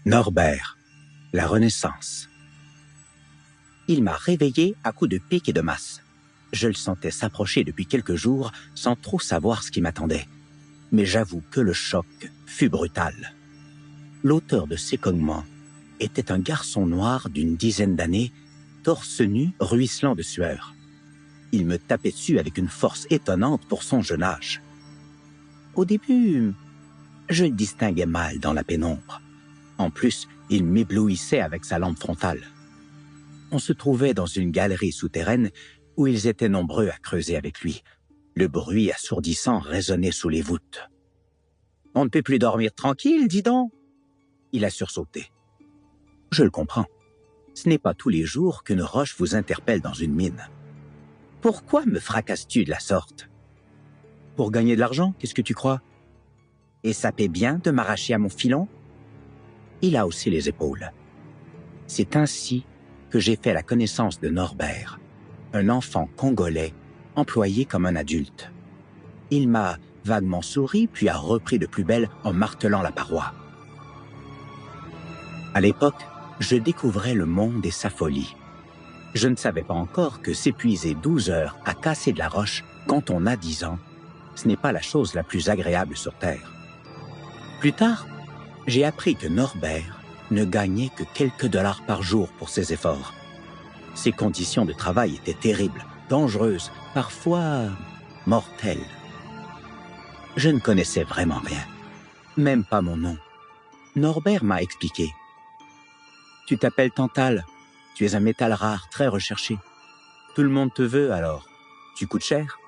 Norbert, la Renaissance. Il m'a réveillé à coups de pique et de masse. Je le sentais s'approcher depuis quelques jours sans trop savoir ce qui m'attendait. Mais j'avoue que le choc fut brutal. L'auteur de ces cognements était un garçon noir d'une dizaine d'années, torse nu, ruisselant de sueur. Il me tapait dessus avec une force étonnante pour son jeune âge. Au début, je le distinguais mal dans la pénombre. En plus, il m'éblouissait avec sa lampe frontale. On se trouvait dans une galerie souterraine où ils étaient nombreux à creuser avec lui. Le bruit assourdissant résonnait sous les voûtes. « On ne peut plus dormir tranquille, dis donc !» Il a sursauté. Je le comprends. Ce n'est pas tous les jours qu'une roche vous interpelle dans une mine. Pourquoi me fracasses-tu de la sorte? Pour gagner de l'argent, qu'est-ce que tu crois? Et ça paie bien de m'arracher à mon filon? Il a haussé les épaules. C'est ainsi que j'ai fait la connaissance de Norbert, un enfant congolais employé comme un adulte. Il m'a vaguement souri puis a repris de plus belle en martelant la paroi. À l'époque, je découvrais le monde et sa folie. Je ne savais pas encore que s'épuiser 12 heures à casser de la roche quand on a 10 ans, ce n'est pas la chose la plus agréable sur Terre. Plus tard, j'ai appris que Norbert ne gagnait que quelques dollars par jour pour ses efforts. Ses conditions de travail étaient terribles, dangereuses, parfois mortelles. Je ne connaissais vraiment rien, même pas mon nom. Norbert m'a expliqué. « Tu t'appelles Tantal, tu es un métal rare, très recherché. Tout le monde te veut alors, tu coûtes cher. »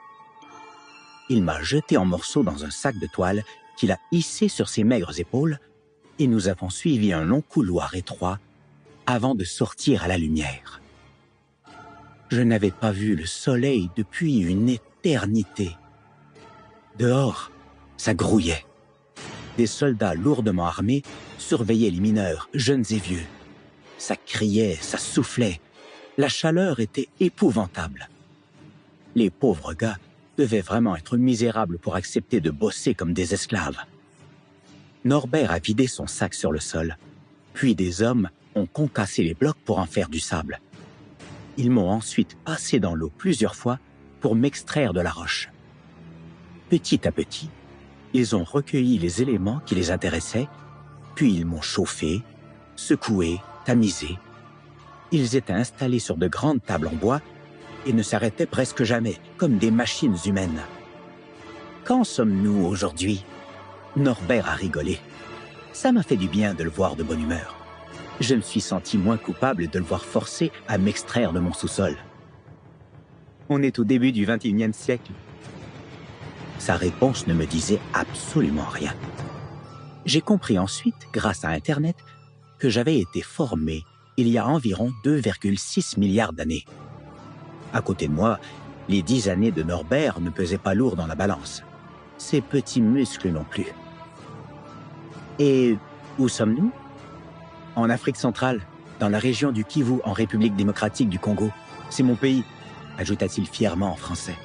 Il m'a jeté en morceaux dans un sac de toile qu'il a hissé sur ses maigres épaules et nous avons suivi un long couloir étroit avant de sortir à la lumière. Je n'avais pas vu le soleil depuis une éternité. Dehors, ça grouillait. Des soldats lourdement armés surveillaient les mineurs, jeunes et vieux. Ça criait, ça soufflait. La chaleur était épouvantable. Les pauvres gars devaient vraiment être misérables pour accepter de bosser comme des esclaves. Norbert a vidé son sac sur le sol, puis des hommes ont concassé les blocs pour en faire du sable. Ils m'ont ensuite passé dans l'eau plusieurs fois pour m'extraire de la roche. Petit à petit, ils ont recueilli les éléments qui les intéressaient, puis ils m'ont chauffé, secoué, tamisé. Ils étaient installés sur de grandes tables en bois et ne s'arrêtaient presque jamais, comme des machines humaines. Quand sommes-nous aujourd'hui? Norbert a rigolé. Ça m'a fait du bien de le voir de bonne humeur. Je me suis senti moins coupable de le voir forcé à m'extraire de mon sous-sol. On est au début du XXIe siècle. Sa réponse ne me disait absolument rien. J'ai compris ensuite, grâce à Internet, que j'avais été formé il y a environ 2,6 milliards d'années. À côté de moi, les 10 années de Norbert ne pesaient pas lourd dans la balance. Ses petits muscles non plus. Et où sommes-nous? En Afrique centrale, dans la région du Kivu, en République démocratique du Congo. C'est mon pays, ajouta-t-il fièrement en français.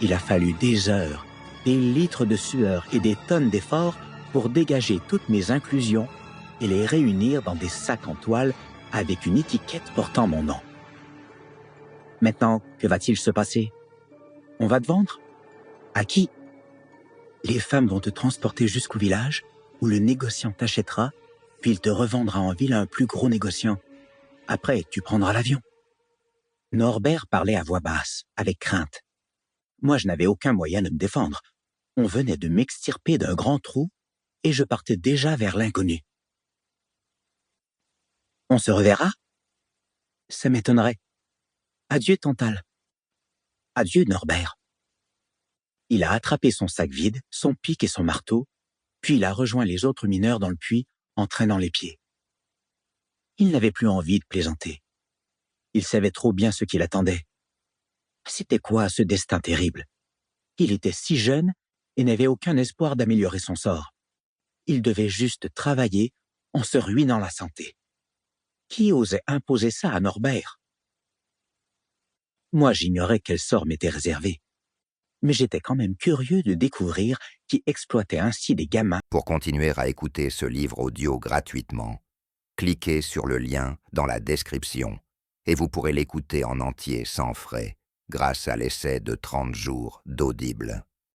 Il a fallu des heures, des litres de sueur et des tonnes d'efforts pour dégager toutes mes inclusions et les réunir dans des sacs en toile avec une étiquette portant mon nom. Maintenant, que va-t-il se passer? On va te vendre? À qui? Les femmes vont te transporter jusqu'au village où le négociant t'achètera, puis il te revendra en ville à un plus gros négociant. Après, tu prendras l'avion. Norbert parlait à voix basse, avec crainte. Moi, je n'avais aucun moyen de me défendre. On venait de m'extirper d'un grand trou et je partais déjà vers l'inconnu. On se reverra? Ça m'étonnerait. Adieu, Tantal. Adieu, Norbert. Il a attrapé son sac vide, son pic et son marteau, puis il a rejoint les autres mineurs dans le puits en traînant les pieds. Il n'avait plus envie de plaisanter. Il savait trop bien ce qu'il attendait. C'était quoi ce destin terrible? Il était si jeune et n'avait aucun espoir d'améliorer son sort. Il devait juste travailler en se ruinant la santé. Qui osait imposer ça à Norbert? Moi, j'ignorais quel sort m'était réservé. Mais j'étais quand même curieux de découvrir qui exploitait ainsi des gamins. Pour continuer à écouter ce livre audio gratuitement, cliquez sur le lien dans la description et vous pourrez l'écouter en entier sans frais grâce à l'essai de 30 jours d'Audible.